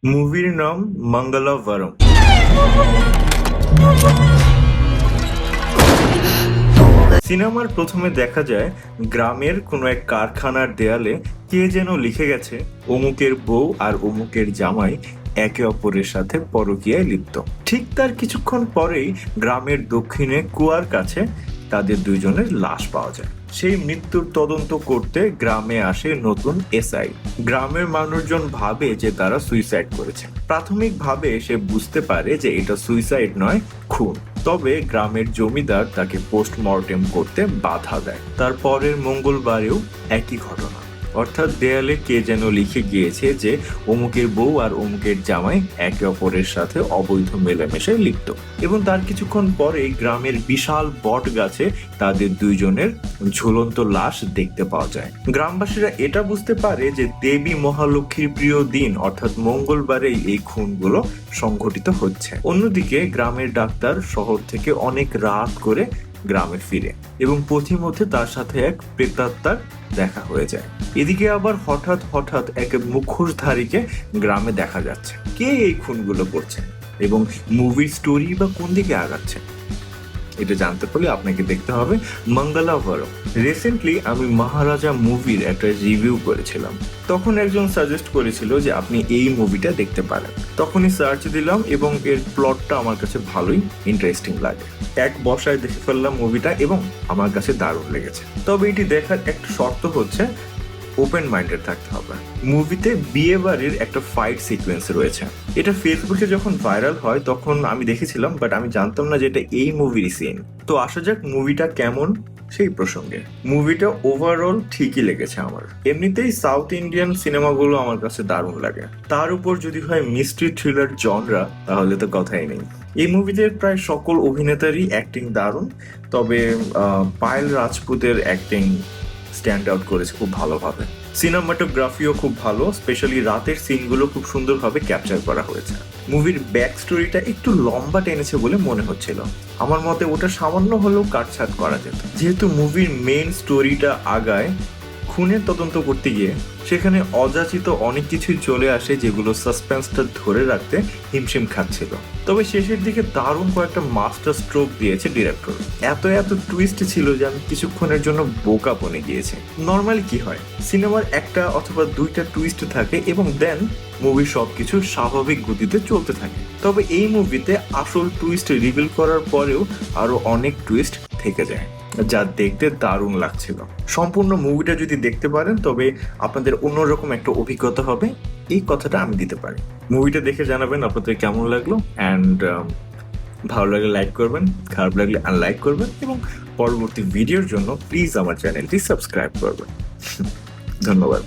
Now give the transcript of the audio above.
মুভির নাম মঙ্গলাভারম। সিনেমার প্রথমে দেখা যায় গ্রামের কোনো এক কারখানার দেয়ালে কে যেন লিখে গেছে অমুকের বউ আর অমুকের জামাই একে অপরের সাথে পরকীয়ায় লিপ্ত। ঠিক তার কিছুক্ষণ পরেই গ্রামের দক্ষিণে কুয়ার কাছে তাদের দুইজনের লাশ পাওয়া যায়। সেই মৃত্যুর তদন্ত করতে গ্রামে আসে নতুন এসআই। গ্রামের মানুষজন ভাবে যে তারা সুইসাইড করেছে। প্রাথমিকভাবে সে বুঝতে পারে যে এটা সুইসাইড নয়, খুন। তবে গ্রামের জমিদার তাকে পোস্টমর্টেম করতে বাধা দেয়। তার পরের মঙ্গলবারেও একই ঘটনা, অর্থাৎ দেয়ালে কে যেন লিখে গিয়েছে যে অমুকের বউ আর অমুকের জামাই একে অপরের সাথে অবৈধ মেলামেশায় লিপ্ত। এবং তার কিছুক্ষণ পরেই গ্রামের বিশাল বট গাছে তাদের দুইজনের ঝুলন্ত লাশ দেখতে পাওয়া যায়। গ্রামবাসীরা এটা বুঝতে পারে যে দেবী মহালক্ষ্মীর প্রিয় দিন অর্থাৎ মঙ্গলবারেই এই খুনগুলো সংঘটিত হচ্ছে। অন্যদিকে গ্রামের ডাক্তার শহর থেকে অনেক রাত করে গ্রামে ফিরে এবং পথিমধ্যে তার সাথে এক প্রেতাত্মার দেখা হয়ে যায়। এদিকে আবার হঠাৎ হঠাৎ এক মুখোশধারীকে গ্রামে দেখা যাচ্ছে। কে এই খুনগুলো করছে এবং মুভির স্টোরি বা কোন দিকে আগাচ্ছে, এটা জানতে পারলে আপনাকে দেখতে হবে মঙ্গলাভারম। রিসেন্টলি আমি মহারাজা মুভির একটা রিভিউ করেছিলাম। তখন একজন সাজেস্ট করেছিল যে আপনি এই মুভিটা দেখতে পারেন। তখনই সার্চ দিলাম এবং এর প্লটটা আমার কাছে ভালোই ইন্টারেস্টিং লাগে। এক বসায় দেখে ফেললাম মুভিটা এবং আমার কাছে দারুণ লেগেছে। তবে এটি দেখার একটা শর্ত হচ্ছে ওপেন মাইন্ডেড থাকতে হবে। মুভিতে বিয়ে বাড়ির একটা ফাইট সিকোয়েন্স রয়েছে। এটা ফেসবুকে যখন ভাইরাল হয় তখন আমি দেখেছিলাম, বাট আমি জানতাম না যে এটা এই মুভির সিন। তো আসা যাক মুভিটা কেমন সেই প্রসঙ্গে। মুভিটা ওভারঅল ঠিকই লেগেছে আমার। এমনিতেই সাউথ ইন্ডিয়ান সিনেমাগুলো আমার কাছে দারুণ লাগে। তার উপর যদি হয় মিস্ট্রি থ্রিলার জনরা, তাহলে তো কথাই নেই। এই মুভিতে প্রায় সকল অভিনেতারই অ্যাক্টিং দারুণ, তবে পায়েল রাজপুতের অ্যাক্টিং স্ট্যান্ড আউট করেছে খুব ভালোভাবে। সিনেমাটোগ্রাফিও খুব ভালো, স্পেশালি রাতের সিনগুলো খুব সুন্দরভাবে ক্যাপচার করা হয়েছে। মুভির ব্যাক স্টোরিটা একটু লম্বা টেনেছে বলে মনে হচ্ছিল। আমার মতে ওটা সামান্য হলেও কাটছাট করা যেত। যেহেতু মুভির মেইন স্টোরিটা আগায় খুনের তদন্ত করতে গিয়ে, সেখানে অযাচিত অনেক কিছুই চলে আসে যেগুলো সাসপেন্সটা ধরে রাখতে হিমশিম খাচ্ছিল। তবে শেষের দিকে দারুণ কয়েকটা মাস্টার স্ট্রোক দিয়েছে ডিরেক্টর। এত এত টুইস্ট ছিল যে আমি কিছুক্ষণের জন্য বোকা বনে গিয়েছি। নর্মালি কি হয়, সিনেমার একটা অথবা দুইটা টুইস্ট থাকে এবং দেন মুভি সবকিছু স্বাভাবিক গতিতে চলতে থাকে। তবে এই মুভিতে আসল টুইস্ট রিভিল করার পরেও আরো অনেক টুইস্ট থেকে যায়, যা দেখতে দারুণ লাগছিল। সম্পূর্ণ মুভিটা যদি দেখতে পারেন তবে আপনাদের অন্যরকম একটা অভিজ্ঞতা হবে, এই কথাটা আমি দিতে পারি। মুভিটা দেখে জানাবেন আপনাদের কেমন লাগলো, অ্যান্ড ভালো লাগলে লাইক করবেন, খারাপ লাগলে আনলাইক করবেন এবং পরবর্তী ভিডিওর জন্য প্লিজ আমার চ্যানেলটি সাবস্ক্রাইব করবেন। ধন্যবাদ।